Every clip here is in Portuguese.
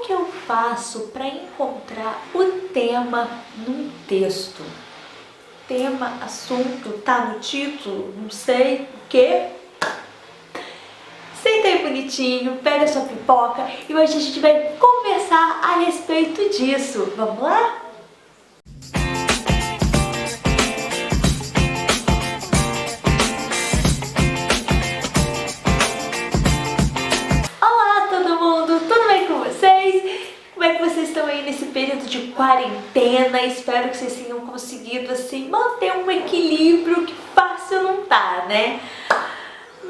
que eu faço para encontrar o tema num texto? Tema, assunto, tá no título, não sei o que. Senta aí bonitinho, pega sua pipoca e hoje a gente vai conversar a respeito disso. Vamos lá? Olá todo mundo, tudo bem com vocês? Como é que vocês estão aí nesse período de quarentena? Espero que vocês tenham conseguido assim manter um equilíbrio, que fácil não tá, né?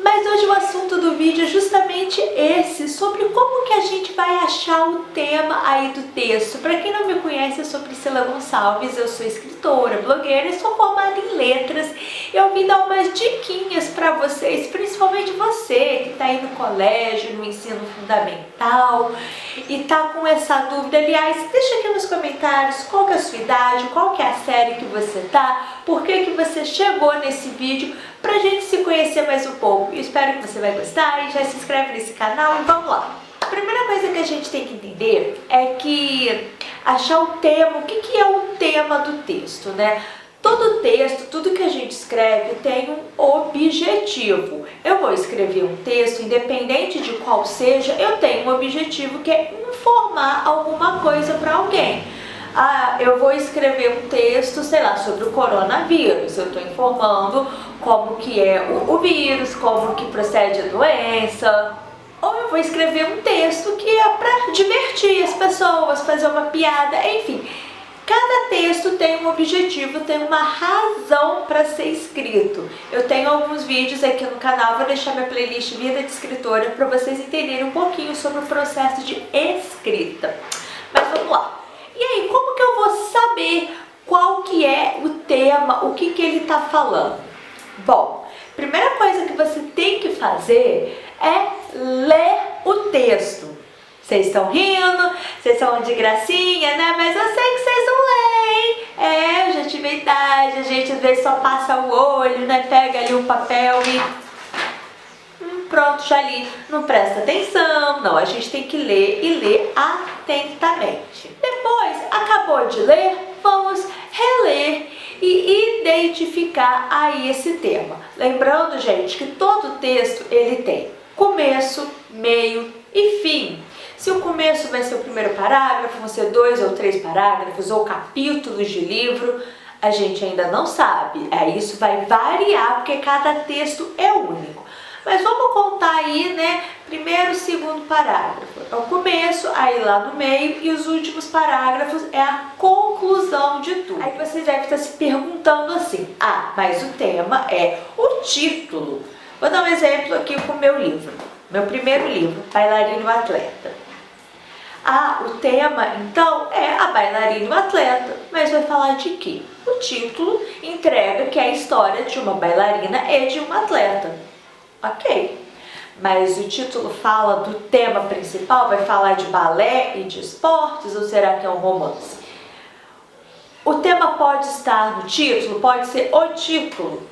Mas hoje o assunto do vídeo é justamente esse, sobre como que a gente vai achar o tema aí do texto. Para quem não me conhece, eu sou Priscila Gonçalves, eu sou escritora, blogueira e sou formada em letras. Eu vim dar umas diquinhas para vocês, principalmente você que está aí no colégio, no ensino fundamental e tá com essa dúvida. Aliás, deixa aqui nos comentários qual que é a sua idade, qual que é a série que você tá, por que que você chegou nesse vídeo, pra gente se conhecer mais um pouco. Eu espero que você vai gostar e já se inscreve nesse canal e vamos lá. A primeira coisa que a gente tem que entender é que achar o tema, o que que é o tema do texto, né? Todo texto, tudo que a gente escreve tem um objetivo. Eu vou escrever um texto, independente de qual seja, eu tenho um objetivo que é informar alguma coisa para alguém. Eu vou escrever um texto, sei lá, sobre o coronavírus. Eu estou informando como que é o vírus, como que procede a doença. Ou eu vou escrever um texto que é para divertir as pessoas, fazer uma piada, enfim. Cada texto tem um objetivo, tem uma razão para ser escrito. Eu tenho alguns vídeos aqui no canal, vou deixar minha playlist Vida de Escritora para vocês entenderem um pouquinho sobre o processo de escrita. Mas vamos lá. E aí, como que eu vou saber qual que é o tema, o que que ele está falando? Bom, primeira coisa que você tem que fazer é ler o texto. Vocês estão rindo, vocês são de gracinha, né? Mas eu sei que vocês não leem. Eu já tive a idade, a gente às vezes só passa o olho, né? Pega ali o papel e... pronto, já li. Não presta atenção, não. A gente tem que ler e ler atentamente. Depois, acabou de ler, vamos reler e identificar aí esse tema. Lembrando, gente, que todo texto ele tem começo, meio e fim. Se o começo vai ser o primeiro parágrafo, vão ser 2 ou 3 parágrafos ou capítulos de livro, a gente ainda não sabe. Isso vai variar porque cada texto é único. Mas vamos contar aí, né? Primeiro, segundo parágrafo é o começo, aí lá no meio, e os últimos parágrafos é a conclusão de tudo. Aí você deve estar se perguntando assim: mas o tema é o título. Vou dar um exemplo aqui com o meu livro, meu primeiro livro, Bailarina e o Atleta. O tema então é a bailarina e o atleta, mas vai falar de quê? O título entrega que é a história de uma bailarina e de um atleta. Ok, mas o título fala do tema principal, vai falar de balé e de esportes, ou será que é um romance? O tema pode estar no título, pode ser o título?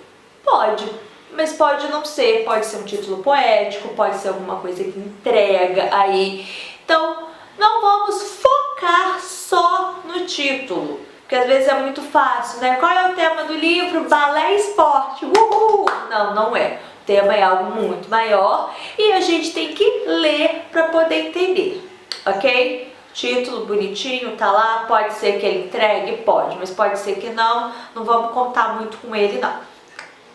Pode, mas pode não ser, pode ser um título poético, pode ser alguma coisa que entrega aí. Então, não vamos focar só no título, porque às vezes é muito fácil, né? Qual é o tema do livro? Balé e esporte, uhul! Não, não é. O tema é algo muito maior e a gente tem que ler para poder entender, ok? Título bonitinho, tá lá, pode ser que ele entregue? Pode, mas pode ser que não vamos contar muito com ele não.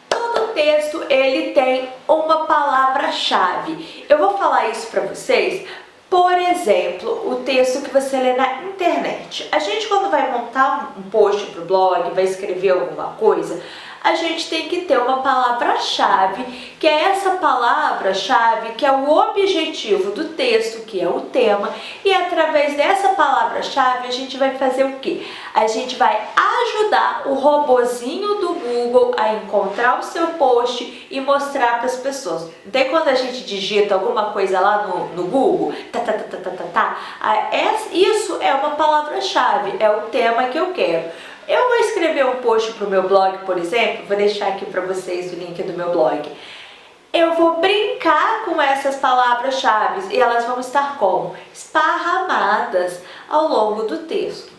Todo texto, ele tem uma palavra-chave. Eu vou falar isso para vocês. Por exemplo, o texto que você lê na internet. A gente, quando vai montar um post para o blog, vai escrever alguma coisa, a gente tem que ter uma palavra-chave, que é essa palavra-chave que é o objetivo do texto, que é o tema, e através dessa palavra-chave a gente vai fazer o quê? A gente vai ajudar o robozinho do Google a encontrar o seu post e mostrar para as pessoas. Então, quando a gente digita alguma coisa lá no Google, isso é uma palavra-chave, é o tema que eu quero. Eu vou escrever um post para o meu blog, por exemplo, vou deixar aqui para vocês o link do meu blog. Eu vou brincar com essas palavras-chave e elas vão estar como? Esparramadas ao longo do texto.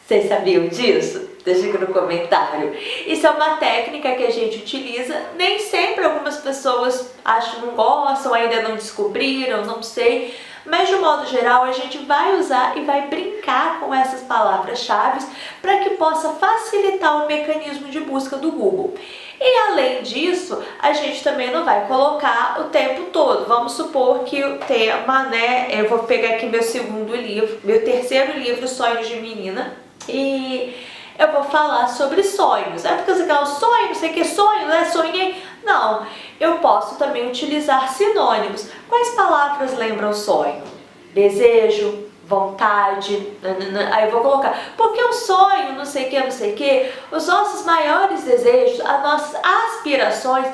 Vocês sabiam disso? Deixa aqui no comentário. Isso é uma técnica que a gente utiliza, nem sempre algumas pessoas acham, não gostam, ainda não descobriram, não sei, mas de modo geral a gente vai usar e vai brincar com essas palavras-chave para que possa facilitar o mecanismo de busca do Google. E além disso, a gente também não vai colocar o tempo todo. Vamos supor que o tema, né, eu vou pegar aqui meu segundo livro, meu terceiro livro, Sonhos de Menina, e eu vou falar sobre sonhos. É porque você quer um sonho, não sei o que sonho, né? Sonhei. Não, eu posso também utilizar sinônimos. Quais palavras lembram sonho? Desejo, vontade, aí eu vou colocar, porque o sonho, não sei o que, os nossos maiores desejos, as nossas aspirações,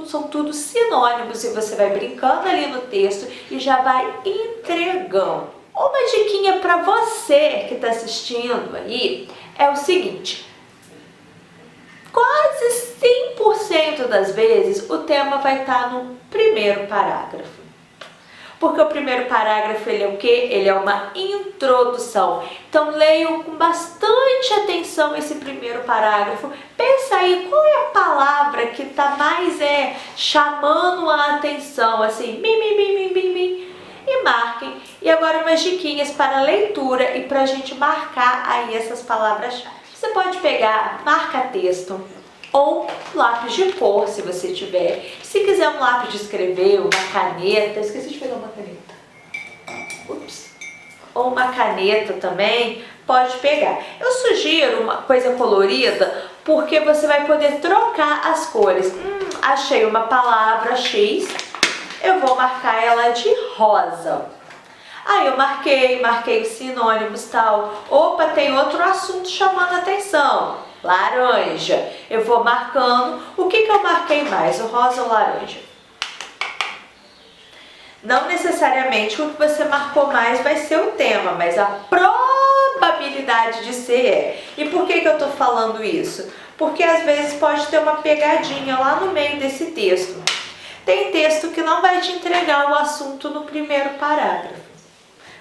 são tudo sinônimos, e você vai brincando ali no texto e já vai entregando. Uma diquinha para você que está assistindo aí é o seguinte: quase 100% das vezes o tema vai estar no primeiro parágrafo. Porque o primeiro parágrafo, ele é o quê? Ele é uma introdução. Então leiam com bastante atenção esse primeiro parágrafo. Pensa aí, qual é a palavra que está mais chamando a atenção, assim, e marquem. E agora umas diquinhas para leitura e para a gente marcar aí essas palavras-chave. Você pode pegar marca-texto ou lápis de cor, se você tiver. Se quiser um lápis de escrever, uma caneta, esqueci de pegar uma caneta. Ups. Ou uma caneta também, pode pegar. Eu sugiro uma coisa colorida, porque você vai poder trocar as cores. Achei uma palavra X, eu vou marcar ela de rosa. Aí eu marquei os sinônimos tal. Opa, tem outro assunto chamando a atenção. Laranja. Eu vou marcando. O que eu marquei mais, o rosa ou laranja? Não necessariamente o que você marcou mais vai ser o tema, mas a probabilidade de ser é. E por que eu tô falando isso? Porque às vezes pode ter uma pegadinha lá no meio desse texto. Tem texto que não vai te entregar o assunto no primeiro parágrafo,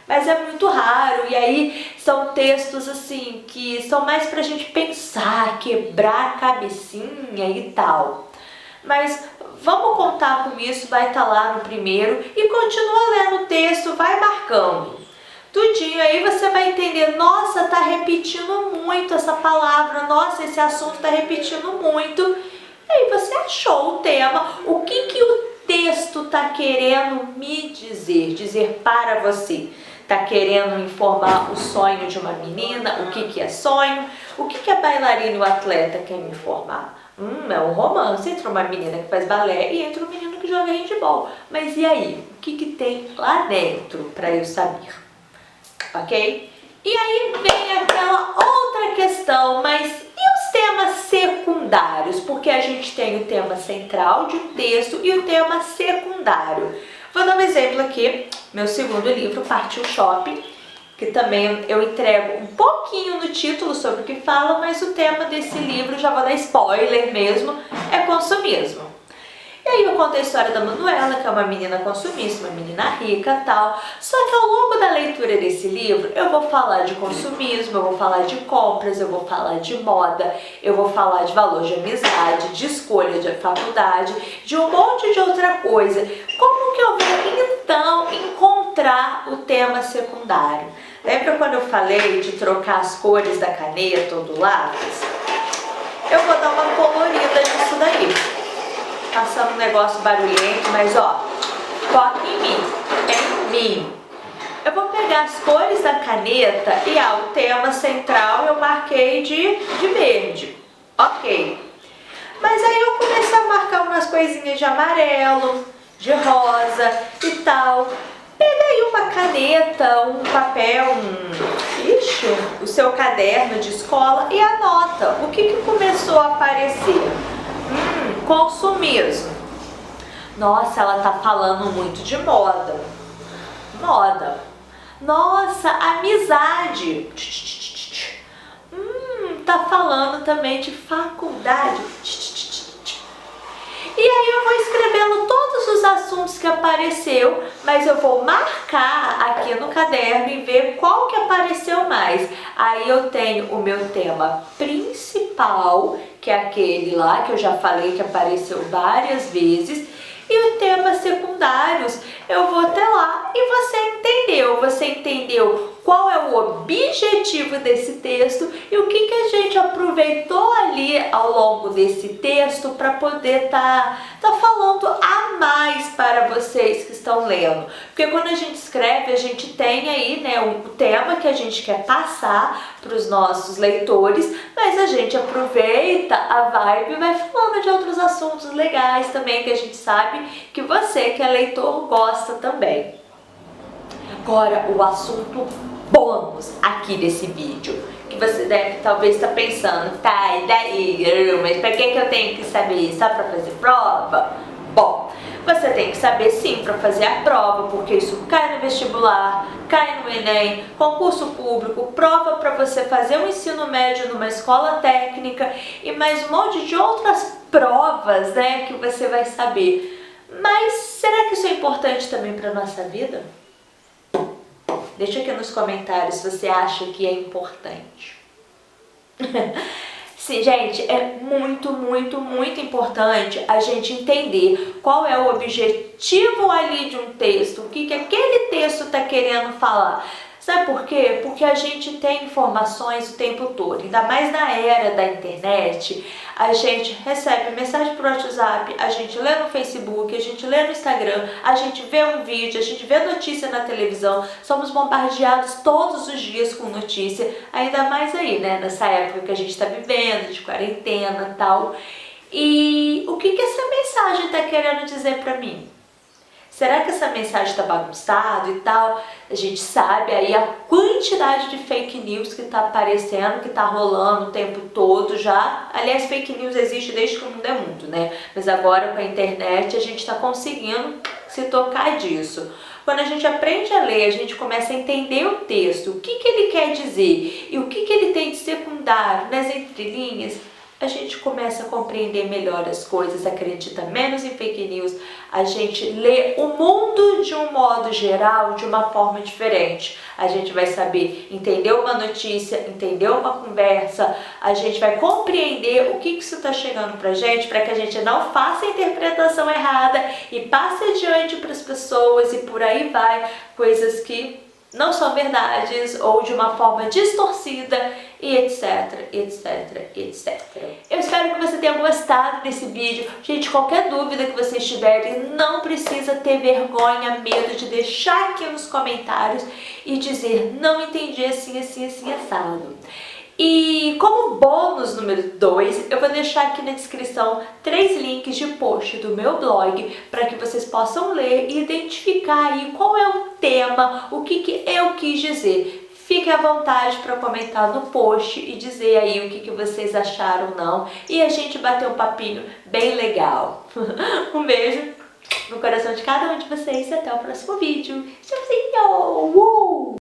mas é muito raro, e aí são textos assim que são mais pra gente pensar, quebrar a cabecinha e tal. Mas vamos contar com isso, vai estar lá no primeiro, e continua lendo o texto, vai marcando tudinho, aí você vai entender, nossa, tá repetindo muito essa palavra, nossa, esse assunto tá repetindo muito. Aí você achou o tema, o que o texto está querendo me dizer para você. Está querendo informar o sonho de uma menina, o que é sonho, o que a bailarina e o atleta quer me informar. É um romance entre uma menina que faz balé e entre um menino que joga handebol. Mas e aí, o que tem lá dentro para eu saber? Ok? E aí vem aquela outra questão, mas e os temas secundários? Porque a gente tem o tema central de um texto e o tema secundário. Vou dar um exemplo aqui, meu segundo livro, Partiu Shopping, que também eu entrego um pouquinho no título sobre o que fala, mas o tema desse livro, já vou dar spoiler mesmo, é consumismo. E aí eu conto a história da Manuela, que é uma menina consumista, uma menina rica e tal. Só que ao longo da leitura desse livro, eu vou falar de consumismo, eu vou falar de compras, eu vou falar de moda, eu vou falar de valor de amizade, de escolha de faculdade, de um monte de outra coisa. Como que eu vou, então, encontrar o tema secundário? Lembra quando eu falei de trocar as cores da caneta ou do lápis? Eu vou dar uma colorida nisso daí. Passando um negócio barulhento, mas ó, foca em mim. Eu vou pegar as cores da caneta e o tema central eu marquei de verde. Ok. Mas aí eu comecei a marcar umas coisinhas de amarelo, de rosa e tal. Pega aí uma caneta, um papel, o seu caderno de escola e anota o que começou a aparecer. Consumismo. Nossa, ela tá falando muito de moda. Nossa, amizade. Tá falando também de faculdade. E aí eu vou escrevendo todos os assuntos que apareceu, mas eu vou marcar aqui no caderno e ver qual que apareceu mais. Aí eu tenho o meu tema principal, que é aquele lá que eu já falei que apareceu várias vezes, e o tema secundários eu vou até lá e você entendeu qual é o objetivo desse texto e o que a gente aproveitou ali ao longo desse texto para poder tá falando a mais para vocês que estão lendo. Porque quando a gente escreve, a gente tem aí, né, o tema que a gente quer passar para os nossos leitores, mas a gente aproveita a vibe e vai falando de outros assuntos legais também que a gente sabe que você que é leitor gosta também. Agora o assunto bônus aqui desse vídeo, que você deve talvez estar pensando, tá, e daí, mas para que eu tenho que saber? Só para fazer prova? Bom, você tem que saber sim para fazer a prova, porque isso cai no vestibular, cai no Enem, concurso público, prova para você fazer um ensino médio numa escola técnica e mais um monte de outras provas, né, que você vai saber. Mas será que isso é importante também para a nossa vida? Deixa aqui nos comentários se você acha que é importante. Sim, gente, é muito, muito, muito importante a gente entender qual é o objetivo ali de um texto, o que aquele texto está querendo falar. Sabe por quê? Porque a gente tem informações o tempo todo, ainda mais na era da internet, a gente recebe mensagem por WhatsApp, a gente lê no Facebook, a gente lê no Instagram, a gente vê um vídeo, a gente vê notícia na televisão, somos bombardeados todos os dias com notícia, ainda mais aí, né, nessa época que a gente está vivendo, de quarentena e tal. E o que essa mensagem está querendo dizer para mim? Será que essa mensagem está bagunçada e tal? A gente sabe aí a quantidade de fake news que está aparecendo, que está rolando o tempo todo já. Aliás, fake news existe desde que o mundo é mundo, né? Mas agora com a internet a gente está conseguindo se tocar disso. Quando a gente aprende a ler, a gente começa a entender o texto, o que ele quer dizer e o que ele tem de secundário nas entrelinhas, a gente começa a compreender melhor as coisas, acredita menos em fake news, a gente lê o mundo de um modo geral, de uma forma diferente. A gente vai saber entender uma notícia, entender uma conversa, a gente vai compreender o que isso está chegando pra gente, para que a gente não faça a interpretação errada e passe adiante para as pessoas e por aí vai, coisas que não são verdades ou de uma forma distorcida e etc, etc, etc. Eu espero que você tenha gostado desse vídeo. Gente, qualquer dúvida que vocês tiverem, não precisa ter vergonha, medo de deixar aqui nos comentários e dizer, não entendi assim, assim, assim, assado. E como bônus número 2, eu vou deixar aqui na descrição 3 links de post do meu blog para que vocês possam ler e identificar aí qual é o tema, o que eu quis dizer. Fique à vontade para comentar no post e dizer aí o que vocês acharam ou não. E a gente bater um papinho bem legal. Um beijo no coração de cada um de vocês e até o próximo vídeo. Tchauzinho!